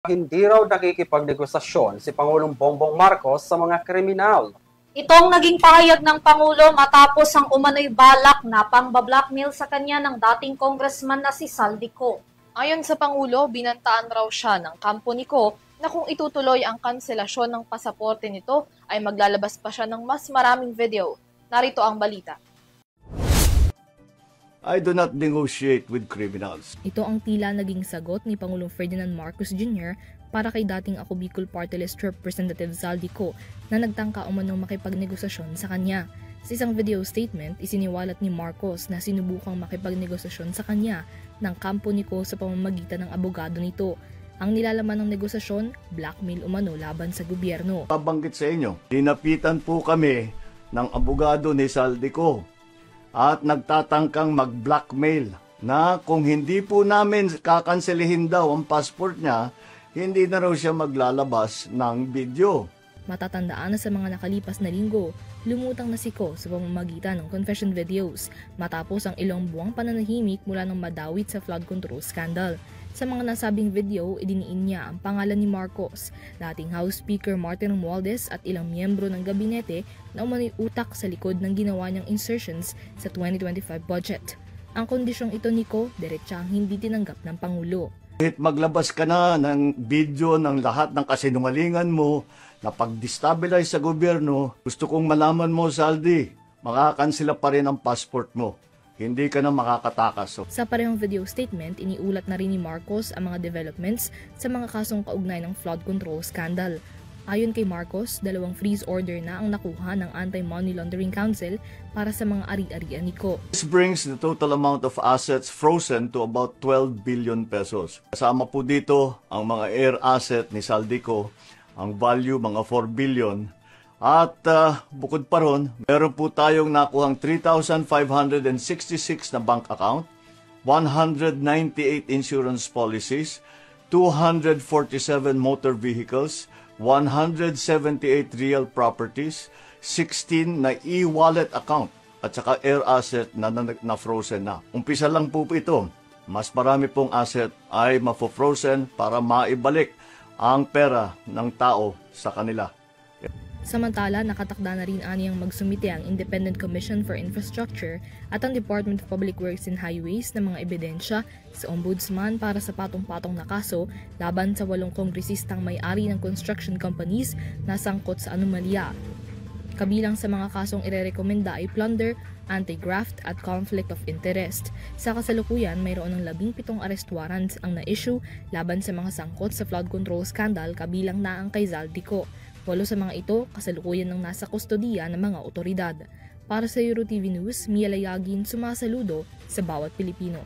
Hindi raw nakikipagnegosasyon si Pangulong Bongbong Marcos sa mga kriminal. Itong naging pahayag ng Pangulo matapos ang umano'y balak na pang-blackmail sa kanya ng dating congressman na si Saldico. Ayon sa Pangulo, binantaan raw siya ng kampo ni Ko na kung itutuloy ang kanselasyon ng pasaporte nito ay maglalabas pa siya ng mas maraming video. Narito ang balita. I do not negotiate with criminals. Ito ang tila naging sagot ni Pangulong Ferdinand Marcos Jr. para kay dating Ako Bicol Party List Representative Saldico na nagtangka umanong makipagnegosasyon sa kanya. Sa isang video statement, isiniwalat ni Marcos na sinubukang makipagnegosasyon sa kanya ng kampo ni Ko sa pamamagitan ng abogado nito. Ang nilalaman ng negosasyon, blackmail umano laban sa gobyerno. Pabanggit sa inyo, dinapitan po kami ng abogado ni Saldico at nagtatangkang mag-blackmail na kung hindi po namin kakanselihin daw ang passport niya, hindi na raw siya maglalabas ng video. Matatandaan na sa mga nakalipas na linggo, lumutang na si Ko sa pamamagitan ng confession videos matapos ang ilang buwang pananahimik mula ng madawit sa flood control scandal. Sa mga nasabing video, idiniin niya ang pangalan ni Marcos, dating House Speaker Martin Romualdez at ilang miyembro ng gabinete na umano'y utak sa likod ng ginawa niyang insertions sa 2025 budget. Ang kondisyong ito ni Ko, diretsahang hindi tinanggap ng Pangulo. Kahit maglabas ka na ng video ng lahat ng kasinungalingan mo na pag-destabilize sa gobyerno, gusto kong malaman mo, Saldi, makakansela pa rin ang passport mo. Hindi ka na makakatakas. Sa parehong video statement, iniulat na rin ni Marcos ang mga developments sa mga kasong kaugnay ng flood control scandal. Ayon kay Marcos, 2 freeze order na ang nakuha ng Anti-Money Laundering Council para sa mga ari-arian ni Ko. This brings the total amount of assets frozen to about 12 billion pesos. Kasama po dito ang mga air asset ni Saldico, ang value mga 4 billion. At bukod pa ron, meron po tayong nakuhang 3,566 na bank account, 198 insurance policies, 247 motor vehicles, 178 real properties, 16 na e-wallet account at saka air asset na frozen na. Umpisa lang po ito. Mas marami pong asset ay mafo-frozen para maibalik ang pera ng tao sa kanila. Samantala, nakatakda na rin aniyang magsumite ang Independent Commission for Infrastructure at ang Department of Public Works and Highways ng mga ebidensya sa Ombudsman para sa patong-patong na kaso laban sa 8 kongresistang may-ari ng construction companies na sangkot sa anomalya. Kabilang sa mga kasong irerekomenda ay plunder, anti-graft at conflict of interest. Sa kasalukuyan, mayroon ng 17 arrest warrants ang na-issue laban sa mga sangkot sa flood control scandal kabilang na ang kay Saldico. 8 sa mga ito, kasalukuyan ng nasa kustodiya ng mga otoridad. Para sa EuroTV News, Mia Layagin, sumasaludo sa bawat Pilipino.